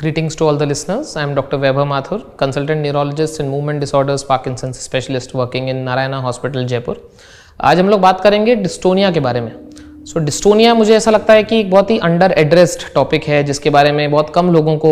Greetings to all the listeners. I am Dr. Vaibhav Mathur, consultant neurologist in movement disorders, Parkinson's specialist working in Narayana Hospital, Jaipur. आज हम लोग बात करेंगे dystonia के बारे में। डिस्टोनिया मुझे ऐसा लगता है कि एक बहुत ही अंडर एड्रेस्ड टॉपिक है, जिसके बारे में बहुत कम लोगों को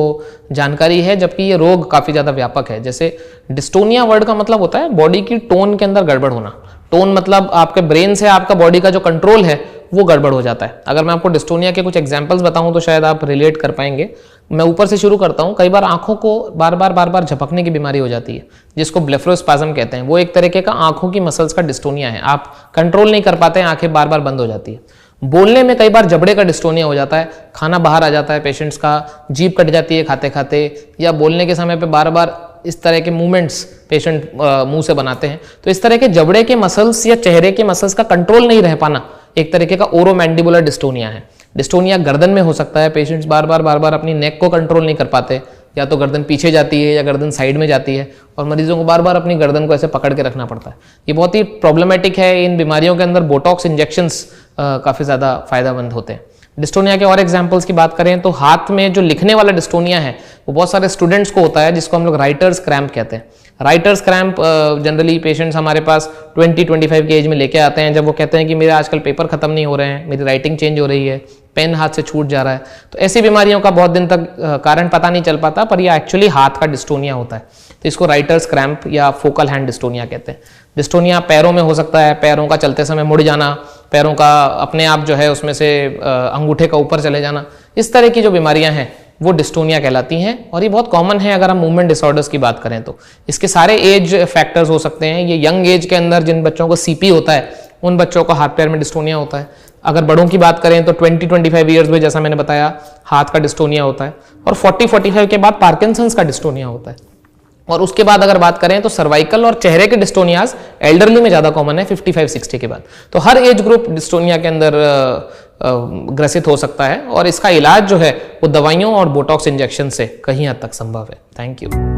जानकारी है, जबकि ये रोग काफ़ी ज़्यादा व्यापक है। जैसे डिस्टोनिया वर्ड का मतलब होता है बॉडी की टोन के अंदर गड़बड़ होना। टोन मतलब आपके ब्रेन से आपका बॉडी का जो कंट्रोल है वो गड़बड़ हो जाता है। अगर मैं आपको डिस्टोनिया के कुछ एग्जांपल्स बताऊं तो शायद आप रिलेट कर पाएंगे। मैं ऊपर से शुरू करता हूं। कई बार आंखों को बार बार झपकने की बीमारी हो जाती है, जिसको ब्लेफरोस्पाज्म कहते हैं। वो एक तरीके का आंखों की मसल्स का डिस्टोनिया है। आप कंट्रोल नहीं कर पाते हैं, आंखें बार बार बंद हो जाती है। बोलने में कई बार जबड़े का डिस्टोनिया हो जाता है, खाना बाहर आ जाता है पेशेंट्स का, जीभ कट जाती है खाते खाते, या बोलने के समय पे बार बार इस तरह के मूवमेंट्स पेशेंट मुंह से बनाते हैं। तो इस तरह के जबड़े के मसल्स या चेहरे के मसल्स का कंट्रोल नहीं रह पाना एक तरीके का ओरोमैंडिबुलर डिस्टोनिया है। डिस्टोनिया गर्दन में हो सकता है। पेशेंट्स बार बार अपनी नेक को कंट्रोल नहीं कर पाते, या तो गर्दन पीछे जाती है या गर्दन साइड में जाती है, और मरीजों को बार बार अपनी गर्दन को ऐसे पकड़ के रखना पड़ता है। ये बहुत ही प्रॉब्लमेटिक है। इन बीमारियों के अंदर बोटॉक्स इंजेक्शंस काफ़ी ज़्यादा फायदेमंद होते हैं। डिस्टोनिया के और एग्जांपल्स की बात करें तो हाथ में जो लिखने वाला डिस्टोनिया है वो बहुत सारे स्टूडेंट्स को होता है, जिसको हम लोग राइटर्स क्रैम्प कहते हैं। राइटर्स क्रैम्प जनरली पेशेंट्स हमारे पास 20-25 की एज में लेके आते हैं, जब वो कहते हैं कि मेरे आजकल पेपर खत्म नहीं हो रहे हैं, मेरी राइटिंग चेंज हो रही है, पेन हाथ से छूट जा रहा है। तो ऐसी बीमारियों का बहुत दिन तक कारण पता नहीं चल पाता, पर ये एक्चुअली हाथ का डिस्टोनिया होता है। तो इसको राइटर्स क्रैम्प या फोकल हैंड डिस्टोनिया कहते हैं। डिस्टोनिया पैरों में हो सकता है, पैरों का चलते समय मुड़ जाना, पैरों का अपने आप जो है उसमें से अंगूठे का ऊपर चले जाना। इस तरह की जो बीमारियां हैं वो डिस्टोनिया कहलाती हैं, और ये बहुत कॉमन है अगर हम मूवमेंट डिसऑर्डर्स की बात करें तो। इसके सारे एज फैक्टर्स हो सकते हैं। ये यंग एज के अंदर जिन बच्चों को सीपी होता है उन बच्चों को हाथ पैर में डिस्टोनिया होता है। अगर बड़ों की बात करें तो 20-25 ईयर्स में, जैसा मैंने बताया, हाथ का डिस्टोनिया होता है, और 40-45 के बाद पार्किंसंस का डिस्टोनिया होता है। और उसके बाद अगर बात करें तो सर्वाइकल और चेहरे के डिस्टोनियाज एल्डरली में ज्यादा कॉमन है, 55-60 के बाद। तो हर एज ग्रुप डिस्टोनिया के अंदर ग्रसित हो सकता है, और इसका इलाज जो है वो दवाइयों और बोटॉक्स इंजेक्शन से कहीं हद तक संभव है। Thank you.